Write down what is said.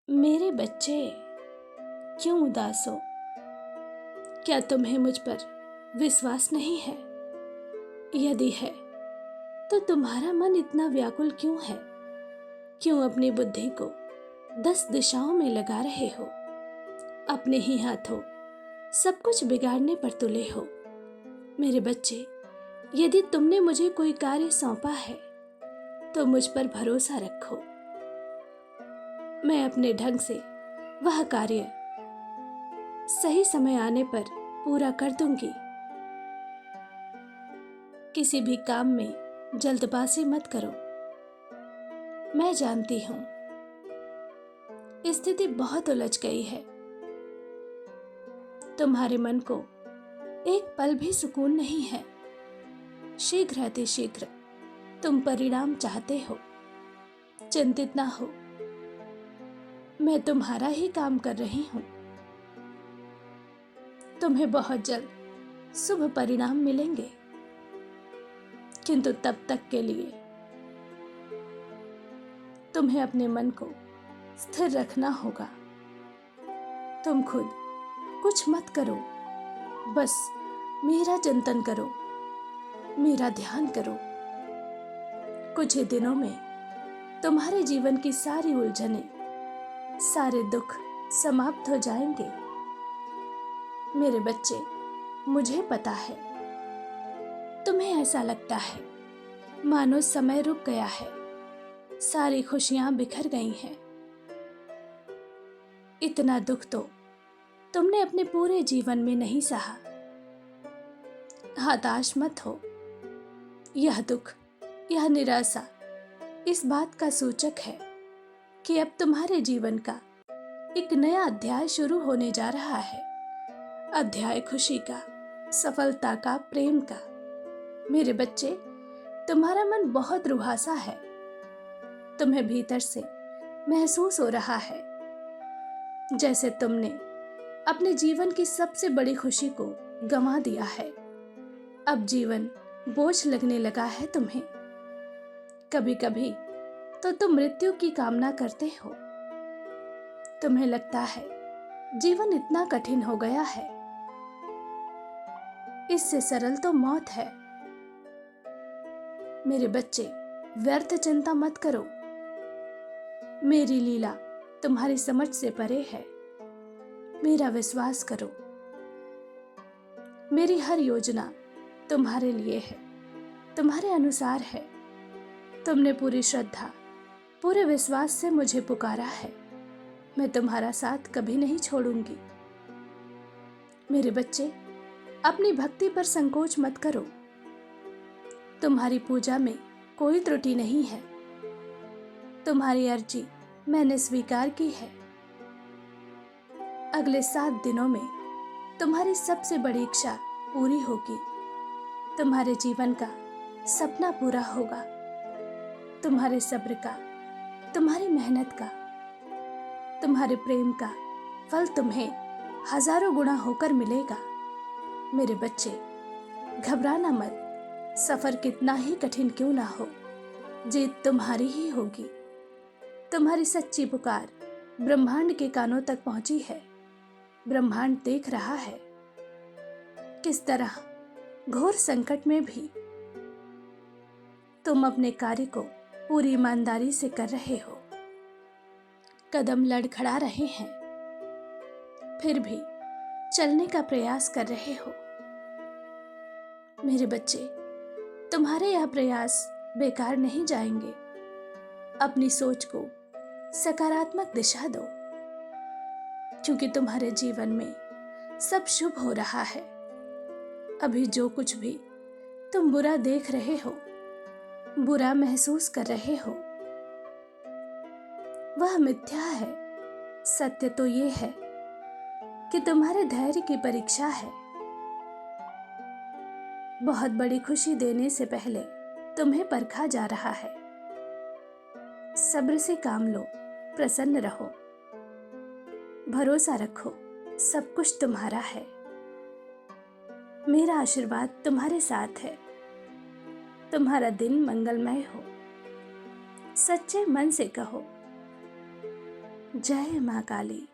मेरे बच्चे, क्यों उदास हो? क्या तुम्हें मुझ पर विश्वास नहीं है? यदि है तो तुम्हारा मन इतना व्याकुल क्यों है? क्यों अपनी बुद्धि को 10 दिशाओं में लगा रहे हो? अपने ही हाथों सब कुछ बिगाड़ने पर तुले हो। मेरे बच्चे, यदि तुमने मुझे कोई कार्य सौंपा है तो मुझ पर भरोसा रखो। मैं अपने ढंग से वह कार्य सही समय आने पर पूरा कर दूंगी। किसी भी काम में जल्दबाजी मत करो। मैं जानती हूँ स्थिति बहुत उलझ गई है। तुम्हारे मन को एक पल भी सुकून नहीं है। शीघ्र अतिशीघ्र तुम परिणाम चाहते हो। चिंतित ना हो, मैं तुम्हारा ही काम कर रही हूँ। तुम्हें बहुत जल्द शुभ परिणाम मिलेंगे, किंतु तब तक के लिए तुम्हें अपने मन को स्थिर रखना होगा। तुम खुद कुछ मत करो, बस मेरा चिंतन करो, मेरा ध्यान करो। कुछ ही दिनों में तुम्हारे जीवन की सारी उलझनें, सारे दुख समाप्त हो जाएंगे। मेरे बच्चे, मुझे पता है तुम्हें ऐसा लगता है मानो समय रुक गया है, सारी खुशियां बिखर गई हैं। इतना दुख तो तुमने अपने पूरे जीवन में नहीं सहा। हताश मत हो। यह दुख, यह निराशा इस बात का सूचक है कि अब तुम्हारे जीवन का एक नया अध्याय शुरू होने जा रहा है। अध्याय खुशी का, सफलता का, प्रेम का। मेरे बच्चे, तुम्हारा मन बहुत रुहासा है। तुम्हें भीतर से महसूस हो रहा है जैसे तुमने अपने जीवन की सबसे बड़ी खुशी को गंवा दिया है। अब जीवन बोझ लगने लगा है तुम्हें। कभी कभी तो तुम मृत्यु की कामना करते हो। तुम्हें लगता है जीवन इतना कठिन हो गया है, इससे सरल तो मौत है। मेरे बच्चे, व्यर्थ चिंता मत करो। मेरी लीला तुम्हारी समझ से परे है। मेरा विश्वास करो। मेरी हर योजना तुम्हारे लिए है, तुम्हारे अनुसार है। तुमने पूरी श्रद्धा, पूरे विश्वास से मुझे पुकारा है। मैं तुम्हारा साथ कभी नहीं छोड़ूंगी। मेरे बच्चे, अपनी भक्ति पर संकोच मत करो। तुम्हारी पूजा में कोई त्रुटि नहीं है। तुम्हारी अर्जी मैंने स्वीकार की है। अगले 7 दिनों में तुम्हारी सबसे बड़ी इच्छा पूरी होगी। तुम्हारे जीवन का सपना पूरा होगा। तुम्हारे सब्र का, तुम्हारी मेहनत का, तुम्हारे प्रेम का फल तुम्हें हजारों गुना होकर मिलेगा। मेरे बच्चे, घबराना मत। सफर कितना ही कठिन क्यों ना हो, जीत तुम्हारी ही होगी। तुम्हारी सच्ची पुकार ब्रह्मांड के कानों तक पहुंची है। ब्रह्मांड देख रहा है किस तरह घोर संकट में भी तुम अपने कार्य को पूरी ईमानदारी से कर रहे हो। कदम लड़खड़ा रहे हैं, फिर भी चलने का प्रयास कर रहे हो। मेरे बच्चे, तुम्हारे यह प्रयास बेकार नहीं जाएंगे। अपनी सोच को सकारात्मक दिशा दो, क्योंकि तुम्हारे जीवन में सब शुभ हो रहा है। अभी जो कुछ भी तुम बुरा देख रहे हो, बुरा महसूस कर रहे हो, वह मिथ्या है। सत्य तो ये है कि तुम्हारे धैर्य की परीक्षा है। बहुत बड़ी खुशी देने से पहले तुम्हें परखा जा रहा है। सब्र से काम लो, प्रसन्न रहो, भरोसा रखो, सब कुछ तुम्हारा है। मेरा आशीर्वाद तुम्हारे साथ है। तुम्हारा दिन मंगलमय हो। सच्चे मन से कहो, जय माँ काली।